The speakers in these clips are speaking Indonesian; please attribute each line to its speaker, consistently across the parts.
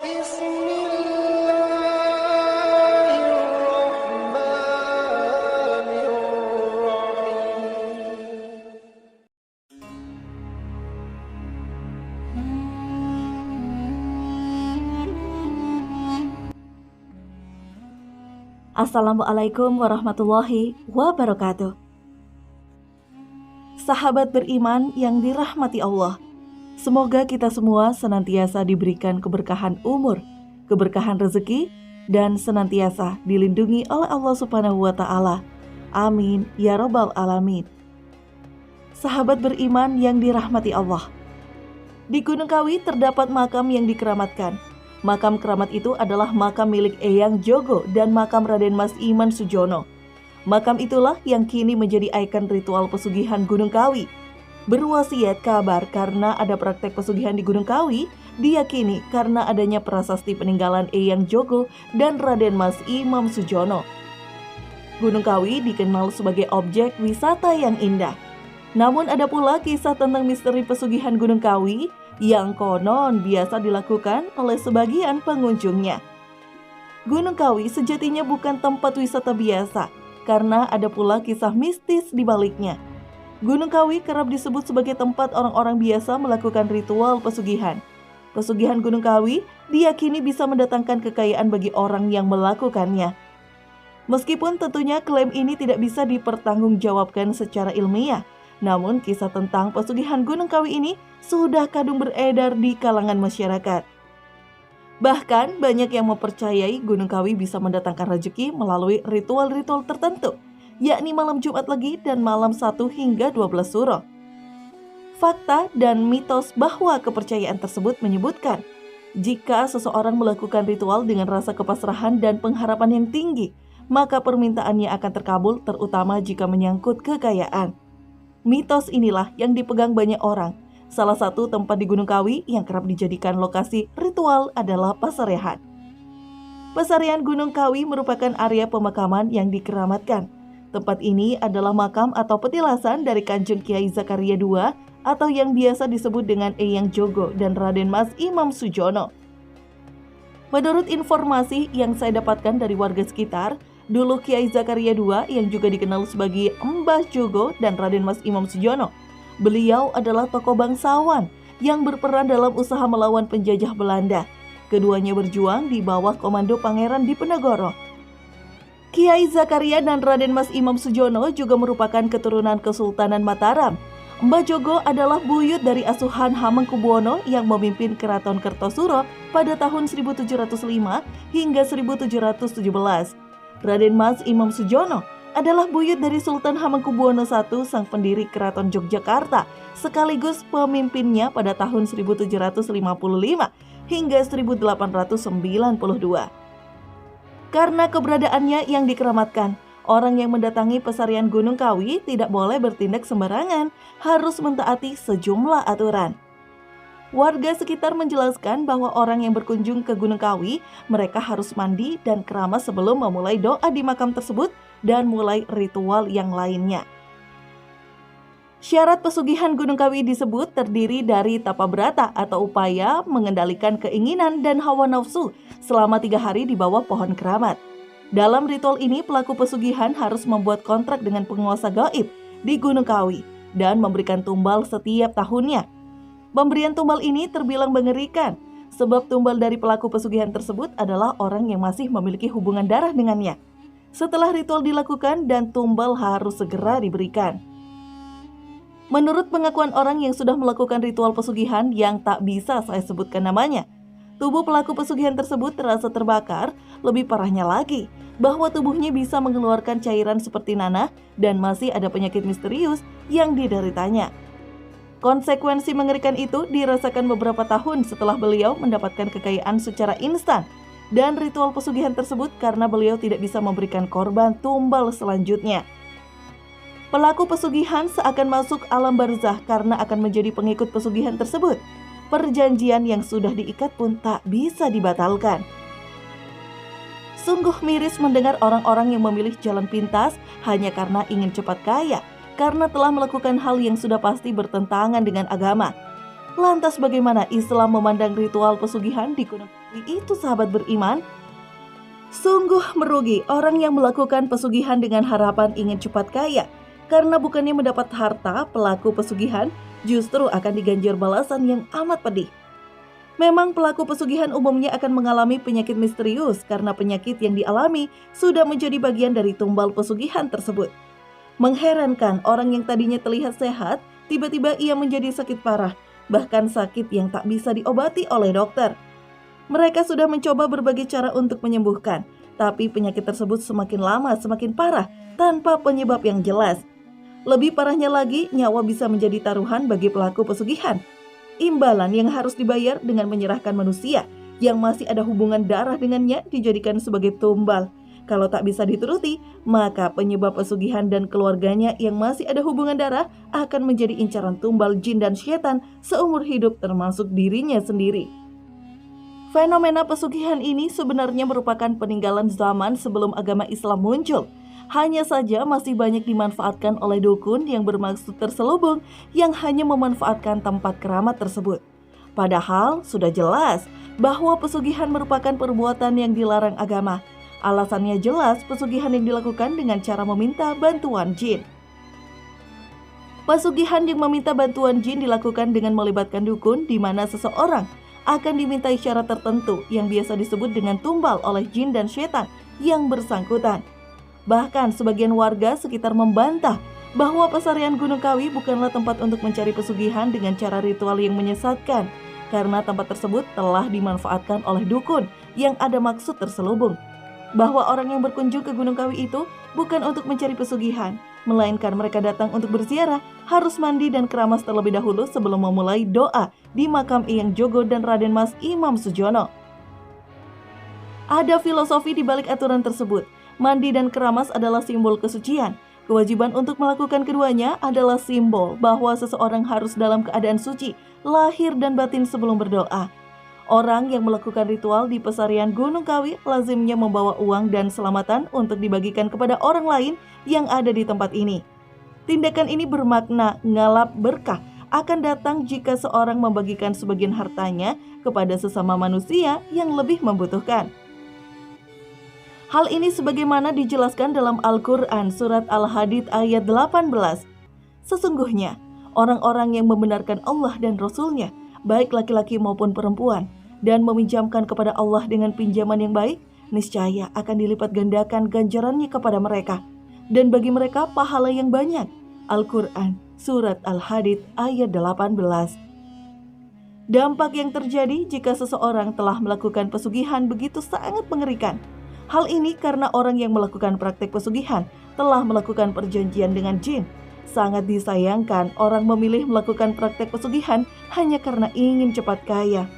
Speaker 1: Bismillahirrahmanirrahim.
Speaker 2: Assalamualaikum warahmatullahi wabarakatuh. Sahabat beriman yang dirahmati Allah, semoga kita semua senantiasa diberikan keberkahan umur, keberkahan rezeki, dan senantiasa dilindungi oleh Allah Subhanahu wa Ta'ala. Amin ya Rabbal 'Alamin. Sahabat beriman yang dirahmati Allah, di Gunung Kawi terdapat makam yang dikeramatkan. Makam keramat itu adalah makam milik Eyang Jogo dan makam Raden Mas Iman Sujono. Makam itulah yang kini menjadi ikon ritual pesugihan Gunung Kawi. Berwasiat kabar karena ada praktek pesugihan di Gunung Kawi, diyakini karena adanya prasasti peninggalan Eyang Jogo dan Raden Mas Imam Sujono. Gunung Kawi dikenal sebagai objek wisata yang indah. Namun ada pula kisah tentang misteri pesugihan Gunung Kawi yang konon biasa dilakukan oleh sebagian pengunjungnya. Gunung Kawi sejatinya bukan tempat wisata biasa, karena ada pula kisah mistis di baliknya. Gunung Kawi kerap disebut sebagai tempat orang-orang biasa melakukan ritual pesugihan. Pesugihan Gunung Kawi diyakini bisa mendatangkan kekayaan bagi orang yang melakukannya. Meskipun tentunya klaim ini tidak bisa dipertanggungjawabkan secara ilmiah, namun kisah tentang pesugihan Gunung Kawi ini sudah kadung beredar di kalangan masyarakat. Bahkan banyak yang mempercayai Gunung Kawi bisa mendatangkan rezeki melalui ritual-ritual tertentu, yakni malam Jumat Legi dan malam 1 hingga 12 Suro. Fakta dan mitos bahwa kepercayaan tersebut menyebutkan, jika seseorang melakukan ritual dengan rasa kepasrahan dan pengharapan yang tinggi, maka permintaannya akan terkabul, terutama jika menyangkut kekayaan. Mitos inilah yang dipegang banyak orang. Salah satu tempat di Gunung Kawi yang kerap dijadikan lokasi ritual adalah Pasarehan. Pasarehan Gunung Kawi merupakan area pemakaman yang dikeramatkan. Tempat ini adalah makam atau petilasan dari Kanjeng Kiai Zakaria II atau yang biasa disebut dengan Eyang Jogo dan Raden Mas Imam Sujono. Menurut informasi yang saya dapatkan dari warga sekitar, dulu Kiai Zakaria II yang juga dikenal sebagai Mbah Jogo dan Raden Mas Imam Sujono, beliau adalah tokoh bangsawan yang berperan dalam usaha melawan penjajah Belanda. Keduanya berjuang di bawah komando Pangeran Diponegoro. Kiai Zakaria dan Raden Mas Imam Sujono juga merupakan keturunan Kesultanan Mataram. Mbah Jogo adalah buyut dari asuhan Hamengkubuwono yang memimpin Keraton Kertosuro pada tahun 1705 hingga 1717. Raden Mas Imam Sujono adalah buyut dari Sultan Hamengkubuwono I, sang pendiri Keraton Yogyakarta, sekaligus pemimpinnya pada tahun 1755 hingga 1892. Karena keberadaannya yang dikeramatkan, orang yang mendatangi Pasarehan Gunung Kawi tidak boleh bertindak sembarangan, harus mentaati sejumlah aturan. Warga sekitar menjelaskan bahwa orang yang berkunjung ke Gunung Kawi, mereka harus mandi dan keramas sebelum memulai doa di makam tersebut dan mulai ritual yang lainnya. Syarat pesugihan Gunung Kawi disebut terdiri dari tapa berata atau upaya mengendalikan keinginan dan hawa nafsu selama 3 hari di bawah pohon keramat. Dalam ritual ini, pelaku pesugihan harus membuat kontrak dengan penguasa gaib di Gunung Kawi dan memberikan tumbal setiap tahunnya. Pemberian tumbal ini terbilang mengerikan, sebab tumbal dari pelaku pesugihan tersebut adalah orang yang masih memiliki hubungan darah dengannya. Setelah ritual dilakukan dan tumbal harus segera diberikan. Menurut pengakuan orang yang sudah melakukan ritual pesugihan yang tak bisa saya sebutkan namanya, tubuh pelaku pesugihan tersebut terasa terbakar. Lebih parahnya lagi, bahwa tubuhnya bisa mengeluarkan cairan seperti nanah dan masih ada penyakit misterius yang dideritanya. Konsekuensi mengerikan itu dirasakan beberapa tahun setelah beliau mendapatkan kekayaan secara instan dan ritual pesugihan tersebut karena beliau tidak bisa memberikan korban tumbal selanjutnya. Pelaku pesugihan seakan masuk alam barzah karena akan menjadi pengikut pesugihan tersebut. Perjanjian yang sudah diikat pun tak bisa dibatalkan. Sungguh miris mendengar orang-orang yang memilih jalan pintas hanya karena ingin cepat kaya, karena telah melakukan hal yang sudah pasti bertentangan dengan agama. Lantas bagaimana Islam memandang ritual pesugihan di Gunung Kawi itu, sahabat beriman? Sungguh merugi orang yang melakukan pesugihan dengan harapan ingin cepat kaya. Karena bukannya mendapat harta, pelaku pesugihan justru akan diganjar balasan yang amat pedih. Memang pelaku pesugihan umumnya akan mengalami penyakit misterius karena penyakit yang dialami sudah menjadi bagian dari tumbal pesugihan tersebut. Mengherankan, orang yang tadinya terlihat sehat, tiba-tiba ia menjadi sakit parah, bahkan sakit yang tak bisa diobati oleh dokter. Mereka sudah mencoba berbagai cara untuk menyembuhkan, tapi penyakit tersebut semakin lama semakin parah tanpa penyebab yang jelas. Lebih parahnya lagi, nyawa bisa menjadi taruhan bagi pelaku pesugihan. Imbalan yang harus dibayar dengan menyerahkan manusia yang masih ada hubungan darah dengannya dijadikan sebagai tumbal. Kalau tak bisa dituruti, maka penyebab pesugihan dan keluarganya yang masih ada hubungan darah akan menjadi incaran tumbal jin dan syaitan seumur hidup, termasuk dirinya sendiri. Fenomena pesugihan ini sebenarnya merupakan peninggalan zaman sebelum agama Islam muncul. Hanya saja masih banyak dimanfaatkan oleh dukun yang bermaksud terselubung yang hanya memanfaatkan tempat keramat tersebut. Padahal sudah jelas bahwa pesugihan merupakan perbuatan yang dilarang agama. Alasannya jelas, pesugihan yang dilakukan dengan cara meminta bantuan jin. Pesugihan yang meminta bantuan jin dilakukan dengan melibatkan dukun, di mana seseorang akan dimintai syarat tertentu yang biasa disebut dengan tumbal oleh jin dan syaitan yang bersangkutan. Bahkan sebagian warga sekitar membantah bahwa pesarian Gunung Kawi bukanlah tempat untuk mencari pesugihan dengan cara ritual yang menyesatkan, karena tempat tersebut telah dimanfaatkan oleh dukun yang ada maksud terselubung. Bahwa orang yang berkunjung ke Gunung Kawi itu bukan untuk mencari pesugihan, melainkan mereka datang untuk berziarah, harus mandi dan keramas terlebih dahulu sebelum memulai doa di makam Eyang Jogo dan Raden Mas Imam Sujono. Ada filosofi di balik aturan tersebut. Mandi dan keramas adalah simbol kesucian. Kewajiban untuk melakukan keduanya adalah simbol bahwa seseorang harus dalam keadaan suci, lahir dan batin sebelum berdoa. Orang yang melakukan ritual di pesarian Gunung Kawi lazimnya membawa uang dan selamatan untuk dibagikan kepada orang lain yang ada di tempat ini. Tindakan ini bermakna ngalap berkah akan datang jika seorang membagikan sebagian hartanya kepada sesama manusia yang lebih membutuhkan. Hal ini sebagaimana dijelaskan dalam Al-Quran surat Al-Hadid ayat 18. Sesungguhnya, orang-orang yang membenarkan Allah dan Rasul-Nya, baik laki-laki maupun perempuan, dan meminjamkan kepada Allah dengan pinjaman yang baik, niscaya akan dilipat gandakan ganjarannya kepada mereka. Dan bagi mereka pahala yang banyak. Al-Quran surat Al-Hadid ayat 18. Dampak yang terjadi jika seseorang telah melakukan pesugihan begitu sangat mengerikan. Hal ini karena orang yang melakukan praktek pesugihan telah melakukan perjanjian dengan jin. Sangat disayangkan orang memilih melakukan praktek pesugihan hanya karena ingin cepat kaya.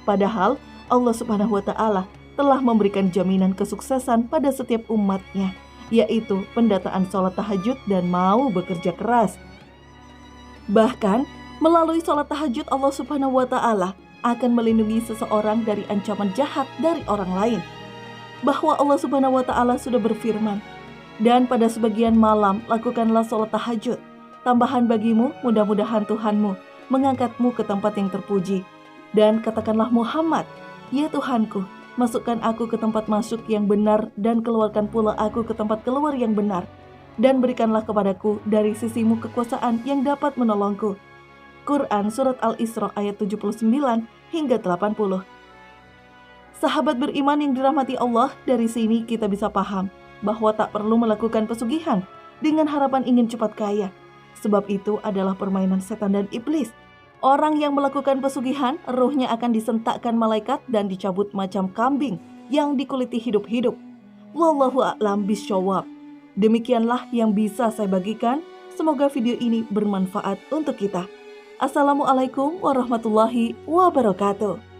Speaker 2: Padahal Allah Subhanahu wa Ta'ala telah memberikan jaminan kesuksesan pada setiap umatnya, yaitu pendataan sholat tahajud dan mau bekerja keras. Bahkan melalui sholat tahajud Allah Subhanahu wa Ta'ala akan melindungi seseorang dari ancaman jahat dari orang lain. Bahwa Allah Subhanahu wa Ta'ala sudah berfirman, dan pada sebagian malam lakukanlah sholat tahajud. Tambahan bagimu, mudah-mudahan Tuhanmu mengangkatmu ke tempat yang terpuji. Dan katakanlah Muhammad, ya Tuhanku, masukkan aku ke tempat masuk yang benar dan keluarkan pula aku ke tempat keluar yang benar. Dan berikanlah kepadaku dari sisimu kekuasaan yang dapat menolongku. Quran surat Al-Isra ayat 79 hingga 80. Sahabat beriman yang dirahmati Allah, dari sini kita bisa paham bahwa tak perlu melakukan pesugihan dengan harapan ingin cepat kaya. Sebab itu adalah permainan setan dan iblis. Orang yang melakukan pesugihan, ruhnya akan disentakkan malaikat dan dicabut macam kambing yang dikuliti hidup-hidup. Wallahu a'lam bishawab. Demikianlah yang bisa saya bagikan. Semoga video ini bermanfaat untuk kita. Assalamualaikum warahmatullahi wabarakatuh.